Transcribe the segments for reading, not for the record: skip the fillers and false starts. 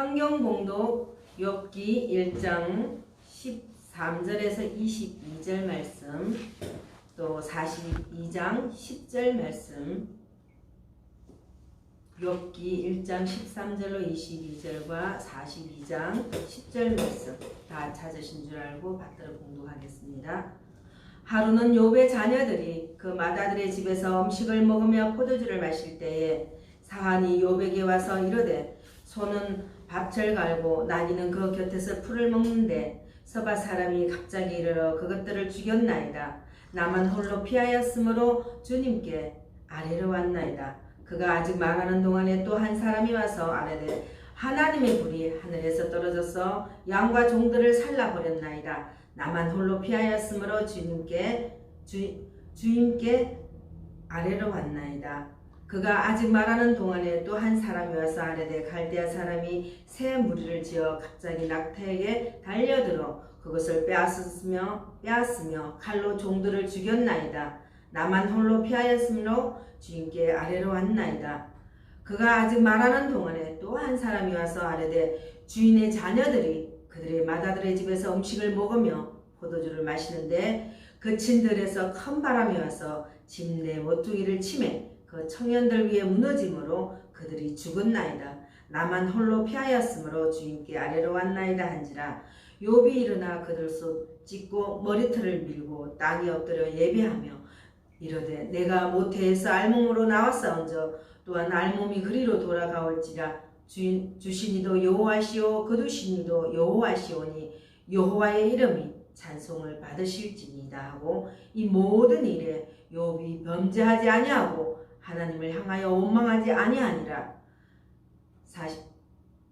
성경 봉독 욥기 1장 13절에서 22절 말씀, 또 42장 10절 말씀, 욥기 1장 13절로 22절과 42장 10절 말씀 다 찾으신 줄 알고 받들어 봉독하겠습니다. 하루는 욥의 자녀들이 그 맏아들의 집에서 음식을 먹으며 포도주를 마실 때에 사한이 욥에게 와서 이르되 소는 밭을 갈고 나귀는 그 곁에서 풀을 먹는데 서바 사람이 갑자기 이르러 그것들을 죽였나이다. 나만 홀로 피하였으므로 주님께 아뢰러 왔나이다. 그가 아직 말하는 동안에 또 한 사람이 와서 아뢰되 하나님의 불이 하늘에서 떨어져서 양과 종들을 살라버렸나이다. 나만 홀로 피하였으므로 주님께 아뢰러 왔나이다. 그가 아직 말하는 동안에 또 한 사람이 와서 아뢰되 갈대아 사람이 새 무리를 지어 갑자기 낙타에게 달려들어 그것을 빼앗으며 칼로 종들을 죽였나이다. 나만 홀로 피하였으므로 주님께 아뢰러 왔나이다. 그가 아직 말하는 동안에 또 한 사람이 와서 아뢰되 주인의 자녀들이 그들의 맏아들의 집에서 음식을 먹으며 포도주를 마시는데 그 친들에서 큰 바람이 와서 집 내 모퉁이를 치매 그 청년들 위에 무너짐으로 그들이 죽었나이다. 나만 홀로 피하였으므로 주인께 아뢰러 왔나이다 한지라. 욥이 일어나 그들 속 찢고 머리털을 밀고 땅에 엎드려 예배하며 이르되 내가 모태에서 알몸으로 나왔사온저 또한 알몸이 그리로 돌아가올지라. 주시니도 여호와시오 거두시니도 여호와시오니 여호와의 이름이 찬송을 받으실지니이다 하고 이 모든 일에 욥이 범죄하지 아니하고 하나님을 향하여 원망하지 아니하니라.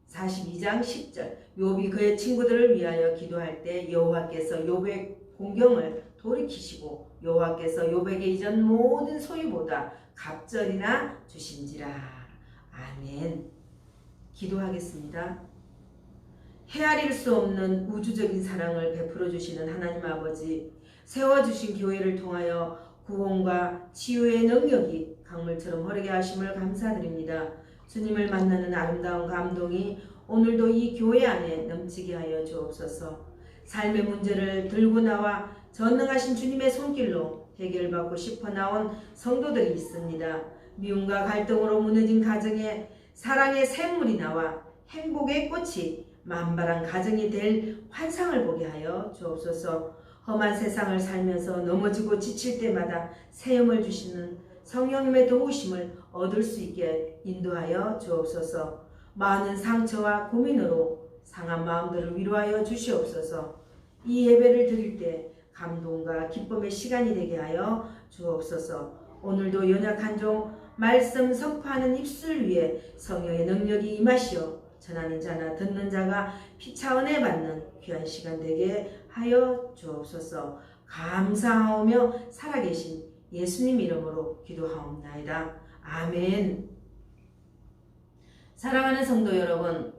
42장 10절 욥이 그의 친구들을 위하여 기도할 때 여호와께서 욥의 공경을 돌이키시고 여호와께서 욥에게 이전 모든 소유보다 갑절이나 주신지라. 아멘. 기도하겠습니다. 헤아릴 수 없는 우주적인 사랑을 베풀어 주시는 하나님 아버지, 세워주신 교회를 통하여 구원과 치유의 능력이 강물처럼 흐르게 하심을 감사드립니다. 주님을 만나는 아름다운 감동이 오늘도 이 교회 안에 넘치게 하여 주옵소서. 삶의 문제를 들고 나와 전능하신 주님의 손길로 해결받고 싶어 나온 성도들이 있습니다. 미움과 갈등으로 무너진 가정에 사랑의 샘물이 나와 행복의 꽃이 만발한 가정이 될 환상을 보게 하여 주옵소서. 험한 세상을 살면서 넘어지고 지칠 때마다 새 힘을 주시는 성령님의 도우심을 얻을 수 있게 인도하여 주옵소서. 많은 상처와 고민으로 상한 마음들을 위로하여 주시옵소서. 이 예배를 드릴 때 감동과 기쁨의 시간이 되게 하여 주옵소서. 오늘도 연약한 종 말씀 선포하는 입술 위에 성령의 능력이 임하시어 전하는 자나 듣는 자가 피차 은혜 받는 귀한 시간 되게 하여 주옵소서. 감사하며 살아계신 예수님 이름으로 기도하옵나이다. 아멘. 사랑하는 성도 여러분,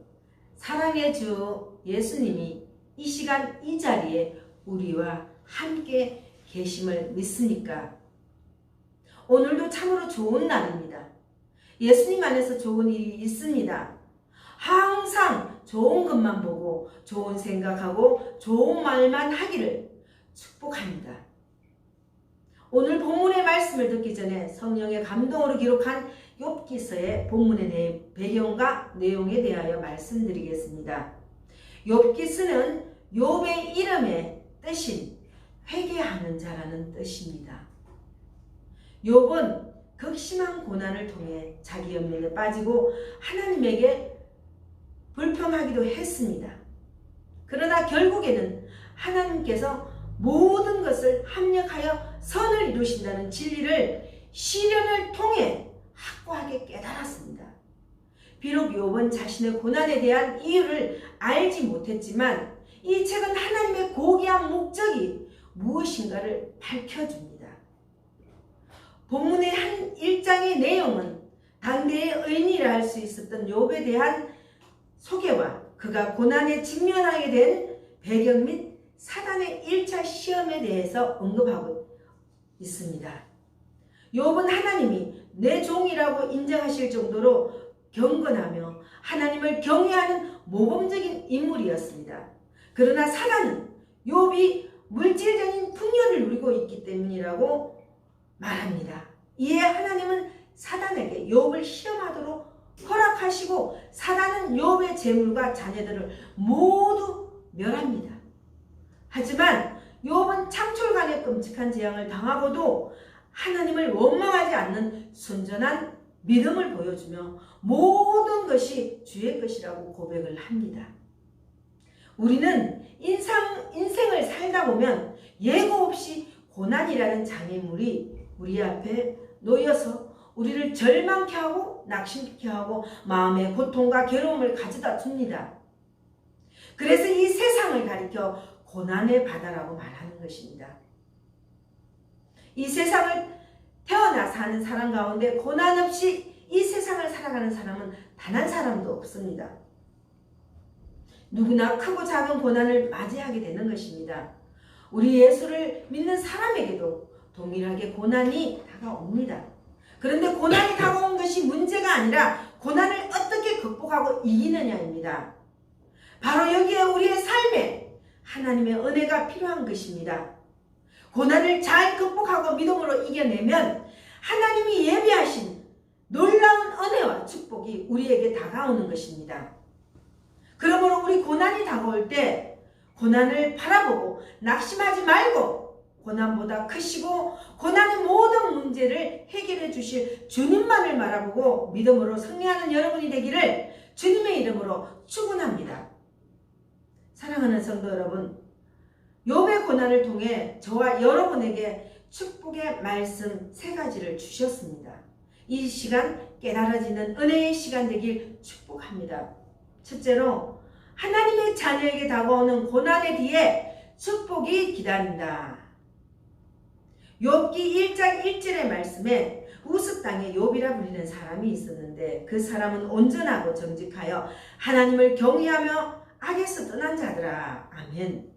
사랑의 주 예수님이 이 시간 이 자리에 우리와 함께 계심을 믿습니까? 오늘도 참으로 좋은 날입니다. 예수님 안에서 좋은 일이 있습니다. 항상 좋은 것만 보고 좋은 생각하고 좋은 말만 하기를 축복합니다. 오늘 본문의 말씀을 듣기 전에 성령의 감동으로 기록한 욥기서의 본문의 배경과 내용에 대하여 말씀드리겠습니다. 욥기서는 욥의 이름의 뜻인 회개하는 자라는 뜻입니다. 욥은 극심한 고난을 통해 자기 연민에 빠지고 하나님에게 불평하기도 했습니다. 그러나 결국에는 하나님께서 모든 것을 합력하여 선을 이루신다는 진리를 시련을 통해 확고하게 깨달았습니다. 비록 욥은 자신의 고난에 대한 이유를 알지 못했지만 이 책은 하나님의 고귀한 목적이 무엇인가를 밝혀줍니다. 본문의 한 1장의 내용은 당대의 의인이라 할 수 있었던 욥에 대한 소개와 그가 고난에 직면하게 된 배경 및 사단의 1차 시험에 대해서 언급하고 있습니다. 욥은 하나님이 내 종이라고 인정하실 정도로 경건하며 하나님을 경외하는 모범적인 인물이었습니다. 그러나 사단은 욥이 물질적인 풍요를 누리고 있기 때문이라고 말합니다. 이에 하나님은 사단에게 욥을 시험하도록 허락하시고 사단은 욥의 재물과 자녀들을 모두 멸합니다. 하지만 욥은 창출간의 끔찍한 재앙을 당하고도 하나님을 원망하지 않는 순전한 믿음을 보여주며 모든 것이 주의 것이라고 고백을 합니다. 우리는 인생을 살다 보면 예고 없이 고난이라는 장애물이 우리 앞에 놓여서 우리를 절망케 하고 낙심케 하고 마음의 고통과 괴로움을 가져다 줍니다. 그래서 이 세상을 가리켜 고난의 바다라고 말하는 것입니다. 이 세상을 태어나 사는 사람 가운데 고난 없이 이 세상을 살아가는 사람은 단 한 사람도 없습니다. 누구나 크고 작은 고난을 맞이하게 되는 것입니다. 우리 예수를 믿는 사람에게도 동일하게 고난이 다가옵니다. 그런데 고난이 다가온 것이 문제가 아니라 고난을 어떻게 극복하고 이기느냐입니다. 바로 여기에 우리의 삶에 하나님의 은혜가 필요한 것입니다. 고난을 잘 극복하고 믿음으로 이겨내면 하나님이 예비하신 놀라운 은혜와 축복이 우리에게 다가오는 것입니다. 그러므로 우리 고난이 다가올 때 고난을 바라보고 낙심하지 말고 고난보다 크시고 고난의 모든 문제를 해결해 주실 주님만을 바라보고 믿음으로 승리하는 여러분이 되기를 주님의 이름으로 축원합니다. 사랑하는 성도 여러분, 욥의 고난을 통해 저와 여러분에게 축복의 말씀 3가지를 주셨습니다. 이 시간 깨달아지는 은혜의 시간 되길 축복합니다. 첫째로 하나님의 자녀에게 다가오는 고난의 뒤에 축복이 기다린다. 욥기 1장 1절의 말씀에 우스 땅에 욥이라 불리는 사람이 있었는데 그 사람은 온전하고 정직하여 하나님을 경외하며 악에서 떠난 자더라. 아멘.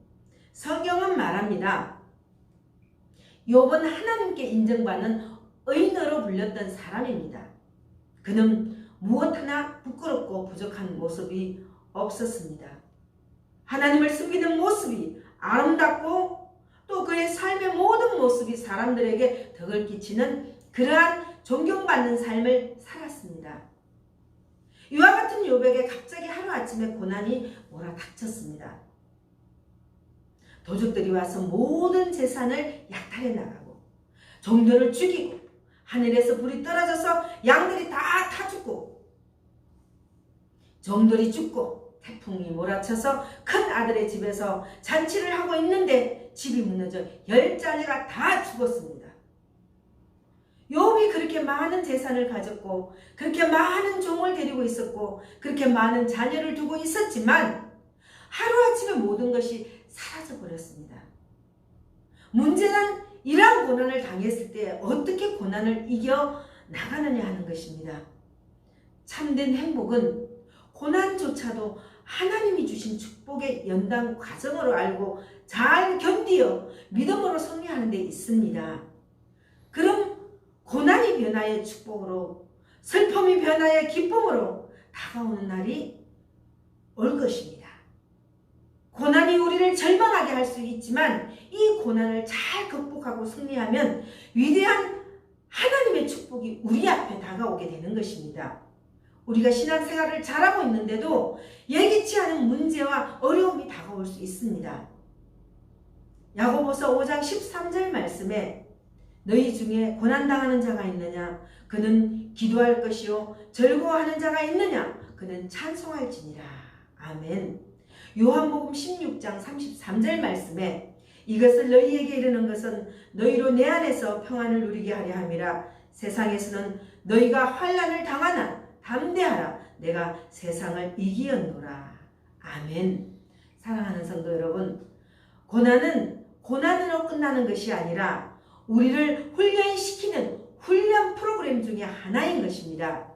성경은 말합니다. 욥은 하나님께 인정받는 의인으로 불렸던 사람입니다. 그는 무엇 하나 부끄럽고 부족한 모습이 없었습니다. 하나님을 숨기는 모습이 아름답고 또 그의 삶의 모든 모습이 사람들에게 덕을 끼치는 그러한 존경받는 삶을 살았습니다. 이와 같은 욥에게 갑자기 하루아침에 고난이 몰아닥쳤습니다. 도적들이 와서 모든 재산을 약탈해 나가고 종들을 죽이고 하늘에서 불이 떨어져서 양들이 다 타 죽고 종들이 죽고 태풍이 몰아쳐서 큰 아들의 집에서 잔치를 하고 있는데 집이 무너져 10자녀가 다 죽었습니다. 욥이 그렇게 많은 재산을 가졌고 그렇게 많은 종을 데리고 있었고 그렇게 많은 자녀를 두고 있었지만 하루아침에 모든 것이 사라져버렸습니다. 문제는 이러한 고난을 당했을 때 어떻게 고난을 이겨 나가느냐 하는 것입니다. 참된 행복은 고난조차도 하나님이 주신 축복의 연단 과정으로 알고 잘 견디어 믿음으로 승리하는 데 있습니다. 그럼 고난이 변화의 축복으로 슬픔이 변화의 기쁨으로 다가오는 날이 올 것입니다. 고난이 우리를 절망하게 할 수 있지만 이 고난을 잘 극복하고 승리하면 위대한 하나님의 축복이 우리 앞에 다가오게 되는 것입니다. 우리가 신앙생활을 잘하고 있는데도 예기치 않은 문제와 어려움이 다가올 수 있습니다. 야고보서 5장 13절 말씀에 너희 중에 고난당하는 자가 있느냐? 그는 기도할 것이요 즐거워하는 자가 있느냐? 그는 찬송할지니라. 아멘. 요한복음 16장 33절 말씀에 이것을 너희에게 이르는 것은 너희로 내 안에서 평안을 누리게 하려 함이라. 세상에서는 너희가 환난을 당하나 담대하라. 내가 세상을 이기었노라. 아멘. 사랑하는 성도 여러분, 고난은 고난으로 끝나는 것이 아니라 우리를 훈련시키는 훈련 프로그램 중에 하나인 것입니다.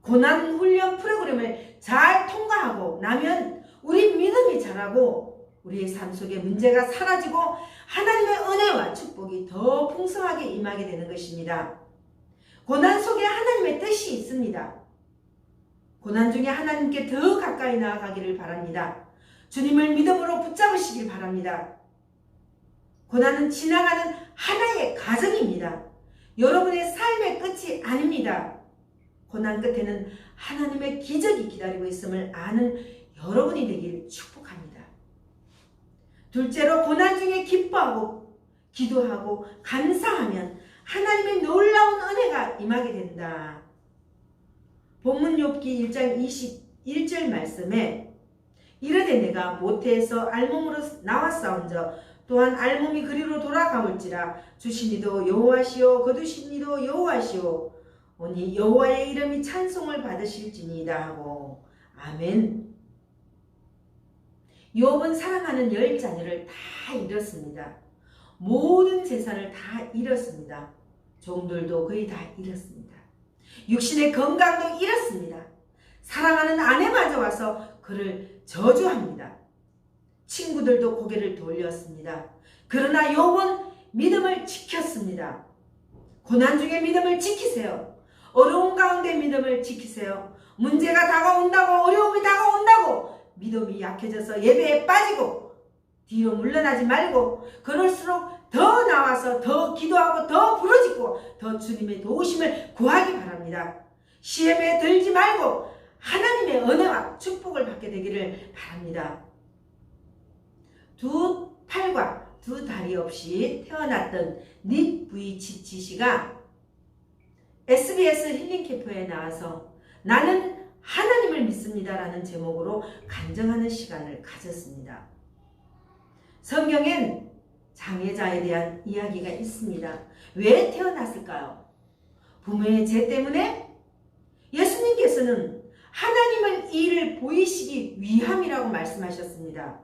고난 훈련 프로그램을 잘 통과하고 나면 우리 믿음이 자라고 우리의 삶 속에 문제가 사라지고 하나님의 은혜와 축복이 더 풍성하게 임하게 되는 것입니다. 고난 속에 하나님의 뜻이 있습니다. 고난 중에 하나님께 더 가까이 나아가기를 바랍니다. 주님을 믿음으로 붙잡으시길 바랍니다. 고난은 지나가는 하나의 과정입니다. 여러분의 삶의 끝이 아닙니다. 고난 끝에는 하나님의 기적이 기다리고 있음을 아는 여러분이 되길 축복합니다. 둘째로, 고난 중에 기뻐하고 기도하고 감사하면 하나님의 놀라운 은혜가 임하게 된다. 본문 욥기 1장 21절 말씀에 이르되 내가 모태에서 알몸으로 나왔사온저 또한 알몸이 그리로 돌아가올지라 주신 이도 여호와시오 거두신 이도 여호와시오 오니 여호와의 이름이 찬송을 받으실지니이다 하고. 아멘. 욥은 사랑하는 10자녀를 다 잃었습니다. 모든 재산을 다 잃었습니다. 종들도 거의 다 잃었습니다. 육신의 건강도 잃었습니다. 사랑하는 아내마저 와서 그를 저주합니다. 친구들도 고개를 돌렸습니다. 그러나 욥은 믿음을 지켰습니다. 고난 중에 믿음을 지키세요. 어려운 가운데 믿음을 지키세요. 문제가 다가온다고, 어려움이 다가온다고 믿음이 약해져서 예배에 빠지고 뒤로 물러나지 말고, 그럴수록 더 나와서 더 기도하고 더 부르짖고 더 주님의 도우심을 구하기 바랍니다. 시험에 들지 말고 하나님의 은혜와 축복을 받게 되기를 바랍니다. 두 팔과 두 다리 없이 태어났던 닉 부이치치 씨가 SBS 힐링 캠프에 나와서 나는 하나님을 믿습니다 라는 제목으로 간증하는 시간을 가졌습니다. 성경엔 장애자에 대한 이야기가 있습니다. 왜 태어났을까요? 부모의 죄 때문에? 예수님께서는 하나님은 이 일을 보이시기 위함이라고 말씀하셨습니다.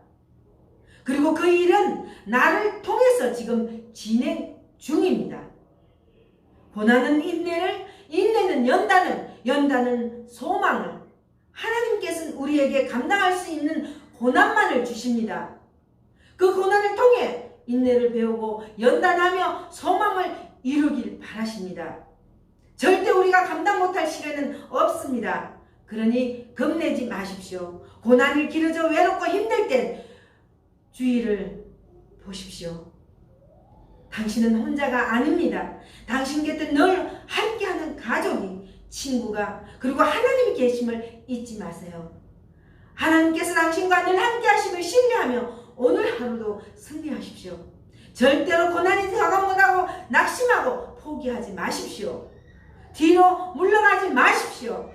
그리고 그 일은 나를 통해서 지금 진행 중입니다. 고난은 인내를, 인내는 연단을, 연단은 소망을. 하나님께서는 우리에게 감당할 수 있는 고난만을 주십니다. 그 고난을 통해 인내를 배우고 연단하며 소망을 이루길 바라십니다. 절대 우리가 감당 못할 시간은 없습니다. 그러니 겁내지 마십시오. 고난이 길어져 외롭고 힘들 땐 주위를 보십시오. 당신은 혼자가 아닙니다. 당신 곁에 늘 함께하는 가족이, 친구가, 그리고 하나님이 계심을 잊지 마세요. 하나님께서 당신과 늘 함께하심을 신뢰하며 오늘 하루도 승리하십시오. 절대로 고난이 다가온다고 낙심하고 포기하지 마십시오. 뒤로 물러가지 마십시오.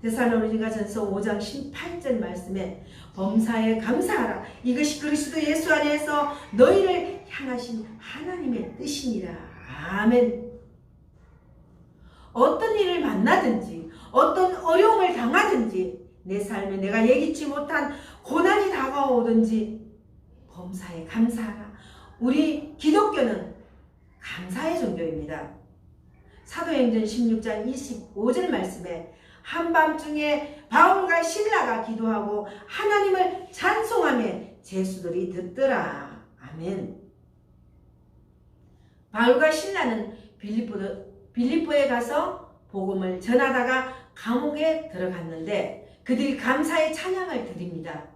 데살로니가전서 5장 18절 말씀에 범사에 감사하라. 이것이 그리스도 예수 안에서 너희를 향하신 하나님의 뜻이니라. 아멘. 어떤 일을 만나든지 어떤 어려움을 당하든지 내 삶에 내가 예기치 못한 고난이 다가오든지 범사에 감사하라. 우리 기독교는 감사의 종교입니다. 사도행전 16장 25절 말씀에 한밤중에 바울과 실라가 기도하고 하나님을 찬송하며 제수들이 듣더라. 아멘. 바울과 실라는 빌립보에 가서 복음을 전하다가 감옥에 들어갔는데 그들이 감사의 찬양을 드립니다.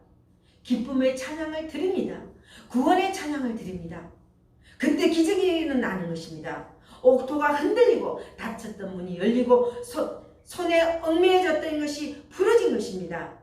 기쁨의 찬양을 드립니다. 구원의 찬양을 드립니다. 그때 기적이 나는 것입니다. 옥토가 흔들리고 닫혔던 문이 열리고 손에 얽매여졌던 것이 풀어진 것입니다.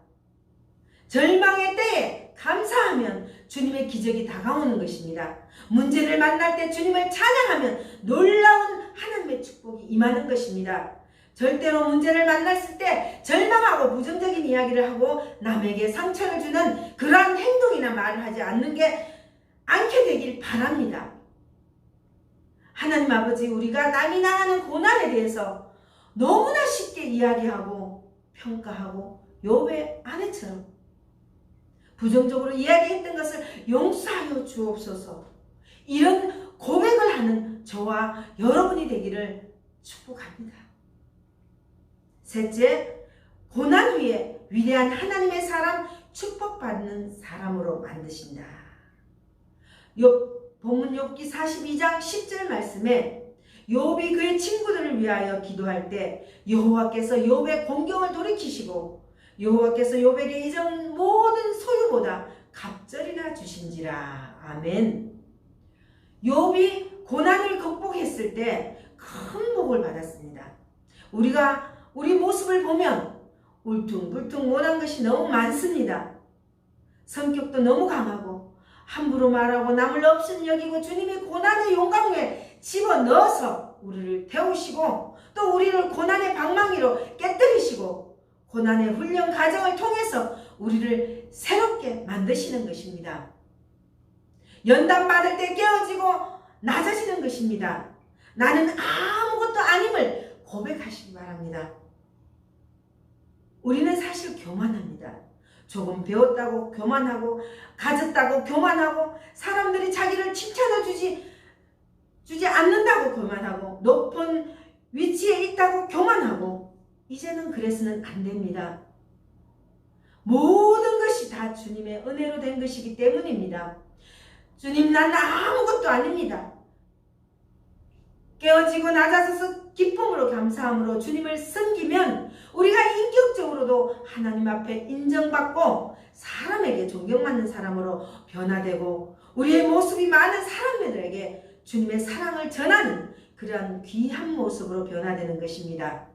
절망의 때에 감사하면 주님의 기적이 다가오는 것입니다. 문제를 만날 때 주님을 찬양하면 놀라운 하나님의 축복이 임하는 것입니다. 절대로 문제를 만났을 때 절망하고 부정적인 이야기를 하고 남에게 상처를 주는 그러한 행동이나 말을 하지 않게 되길 바랍니다. 하나님 아버지, 우리가 남이 당하는 고난에 대해서 너무나 쉽게 이야기하고 평가하고 욥의 아내처럼 부정적으로 이야기했던 것을 용서하여 주옵소서. 이런 고백을 하는 저와 여러분이 되기를 축복합니다. 셋째, 고난 위에 위대한 하나님의 사람, 축복받는 사람으로 만드신다. 본문 욥기 42장 10절 말씀에 욥이 그의 친구들을 위하여 기도할 때 여호와께서 욥의 공경을 돌이키시고 여호와께서 욥에게 이전 모든 소유보다 갑절이나 주신지라. 아멘. 욥이 고난을 극복했을 때 큰 복을 받았습니다. 우리가 우리 모습을 보면 울퉁불퉁 못한 것이 너무 많습니다. 성격도 너무 강하고 함부로 말하고 남을 없인 여기고 주님의 고난의 용광로에 집어넣어서 우리를 태우시고 또 우리를 고난의 방망이로 깨뜨리시고 고난의 훈련 과정을 통해서 우리를 새롭게 만드시는 것입니다. 연단 받을 때 깨어지고 낮아지는 것입니다. 나는 아무것도 아님을 고백하시기 바랍니다. 우리는 사실 교만합니다. 조금 배웠다고 교만하고 가졌다고 교만하고 사람들이 자기를 칭찬해 주지 않는다고 교만하고 높은 위치에 있다고 교만하고 이제는 그래서는 안 됩니다. 모든 것이 다 주님의 은혜로 된 것이기 때문입니다. 주님, 나는 아무것도 아닙니다. 깨어지고 낮아져서 기쁨으로 감사함으로 주님을 섬기면 우리가 인격적으로도 하나님 앞에 인정받고 사람에게 존경받는 사람으로 변화되고 우리의 모습이 많은 사람들에게 주님의 사랑을 전하는 그러한 귀한 모습으로 변화되는 것입니다.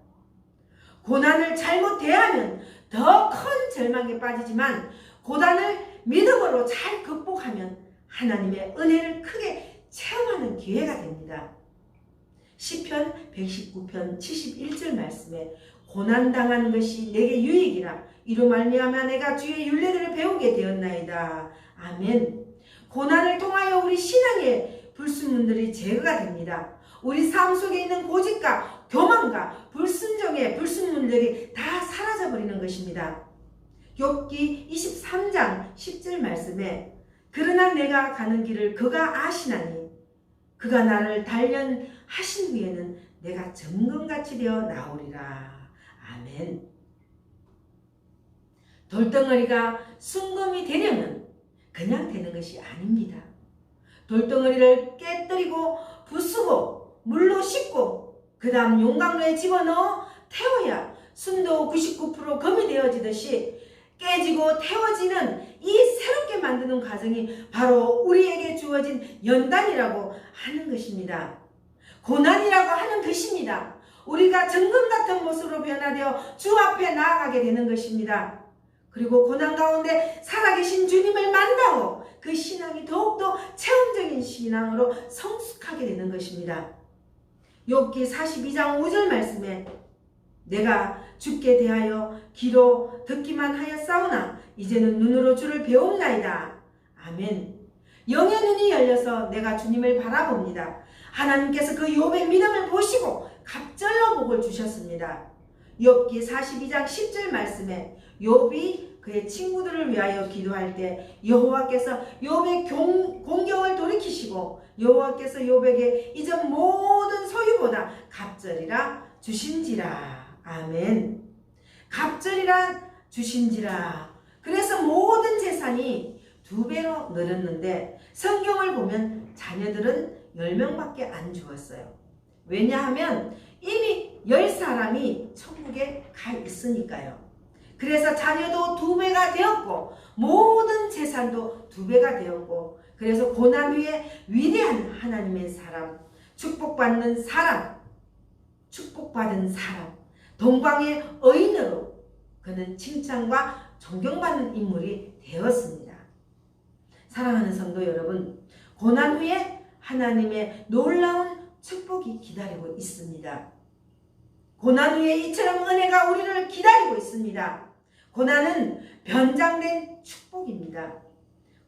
고난을 잘못 대하면 더 큰 절망에 빠지지만 고난을 믿음으로 잘 극복하면 하나님의 은혜를 크게 체험하는 기회가 됩니다. 시편 119편 71절 말씀에 고난당하는 것이 내게 유익이라 이로 말미암아 내가 주의 율례들을 배우게 되었나이다. 아멘. 고난을 통하여 우리 신앙의 불순물들이 제거가 됩니다. 우리 삶 속에 있는 고집과 교만과 불순종의 불순물들이 다 사라져버리는 것입니다. 욥기 23장 10절 말씀에 그러나 내가 가는 길을 그가 아시나니 그가 나를 단련하신 후에는 내가 정금같이 되어 나오리라. 아멘. 돌덩어리가 순금이 되려면 그냥 되는 것이 아닙니다. 돌덩어리를 깨뜨리고 부수고 물로 씻고 그 다음 용광로에 집어넣어 태워야 순도 99% 금이 되어지듯이 깨지고 태워지는 이 새롭게 만드는 과정이 바로 우리에게 주어진 연단이라고 하는 것입니다. 고난이라고 하는 것입니다. 우리가 정금 같은 모습으로 변화되어 주 앞에 나아가게 되는 것입니다. 그리고 고난 가운데 살아계신 주님을 만나고 그 신앙이 더욱더 체험적인 신앙으로 성숙하게 되는 것입니다. 욥기 42장 5절 말씀에 내가 주께 대하여 귀로 듣기만 하였사오나 이제는 눈으로 주를 배움나이다. 아멘. 영의 눈이 열려서 내가 주님을 바라봅니다. 하나님께서 그 욥의 믿음을 보시고 갑절로 복을 주셨습니다. 욥기 42장 10절 말씀에 욥이 그의 친구들을 위하여 기도할 때 여호와께서 욥의 공경을 돌이키시고 여호와께서 욥에게 이전 모든 소유보다 갑절이라 주신지라. 아멘. 갑절이라 주신지라. 그래서 모든 재산이 2배로 늘었는데 성경을 보면 자녀들은 10명밖에 안 주었어요. 왜냐하면 이미 10사람이 천국에 가 있으니까요. 그래서 자녀도 2배가 되었고 모든 재산도 2배가 되었고 그래서 고난 후에 위대한 하나님의 사람, 축복받는 사람, 축복받은 사람, 동방의 의인으로 그는 칭찬과 존경받는 인물이 되었습니다. 사랑하는 성도 여러분, 고난 후에 하나님의 놀라운 축복이 기다리고 있습니다. 고난 후에 이처럼 은혜가 우리를 기다리고 있습니다. 고난은 변장된 축복입니다.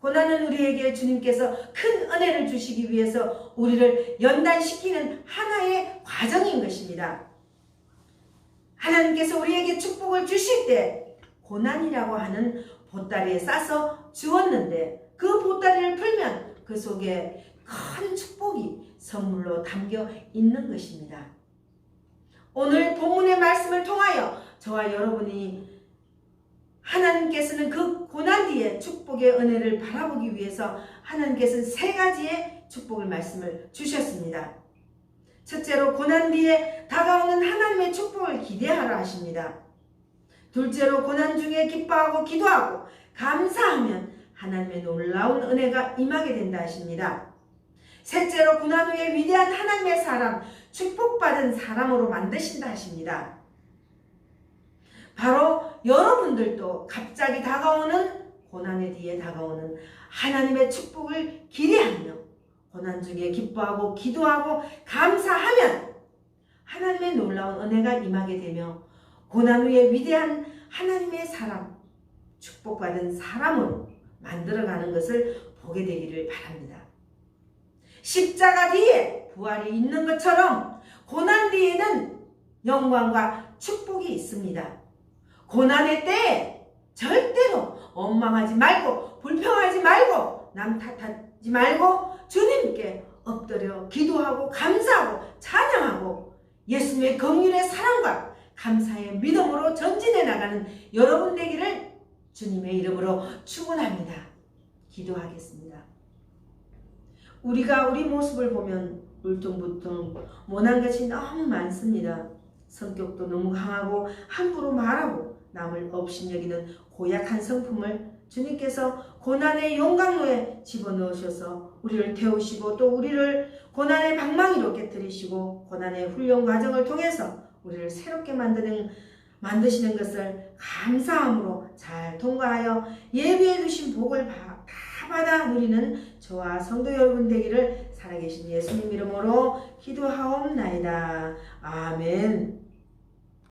고난은 우리에게 주님께서 큰 은혜를 주시기 위해서 우리를 연단시키는 하나의 과정인 것입니다. 하나님께서 우리에게 축복을 주실 때 고난이라고 하는 보따리에 싸서 주었는데 그 보따리를 풀면 그 속에 큰 축복이 선물로 담겨 있는 것입니다. 오늘 본문의 말씀을 통하여 저와 여러분이 하나님께서는 그 고난 뒤에 축복의 은혜를 바라보기 위해서 하나님께서는 3가지의 축복을 말씀을 주셨습니다. 첫째로 고난 뒤에 다가오는 하나님의 축복을 기대하라 하십니다. 둘째로 고난 중에 기뻐하고 기도하고 감사하면 하나님의 놀라운 은혜가 임하게 된다 하십니다. 셋째로 고난 후에 위대한 하나님의 사람, 축복받은 사람으로 만드신다 하십니다. 바로 여러분들도 갑자기 다가오는 고난의 뒤에 다가오는 하나님의 축복을 기대하며 고난 중에 기뻐하고 기도하고 감사하면 하나님의 놀라운 은혜가 임하게 되며 고난 후에 위대한 하나님의 사람, 축복받은 사람으로 만들어가는 것을 보게 되기를 바랍니다. 십자가 뒤에 부활이 있는 것처럼 고난 뒤에는 영광과 축복이 있습니다. 고난의 때에 절대로 원망하지 말고 불평하지 말고 남 탓하지 말고 주님께 엎드려 기도하고 감사하고 찬양하고 예수님의 긍휼의 사랑과 감사의 믿음으로 전진해 나가는 여러분 되기를 주님의 이름으로 축원합니다. 기도하겠습니다. 우리가 우리 모습을 보면 울퉁불퉁 모난 것이 너무 많습니다. 성격도 너무 강하고 함부로 말하고 남을 업신여기는 고약한 성품을 주님께서 고난의 용광로에 집어넣으셔서 우리를 태우시고 또 우리를 고난의 방망이로 깨뜨리시고 고난의 훈련 과정을 통해서 우리를 새롭게 만드시는 것을 감사함으로 잘 통과하여 예비해 두신 복을 다 받아 누리는 저와 성도 여러분 되기를 살아계신 예수님 이름으로 기도하옵나이다. 아멘.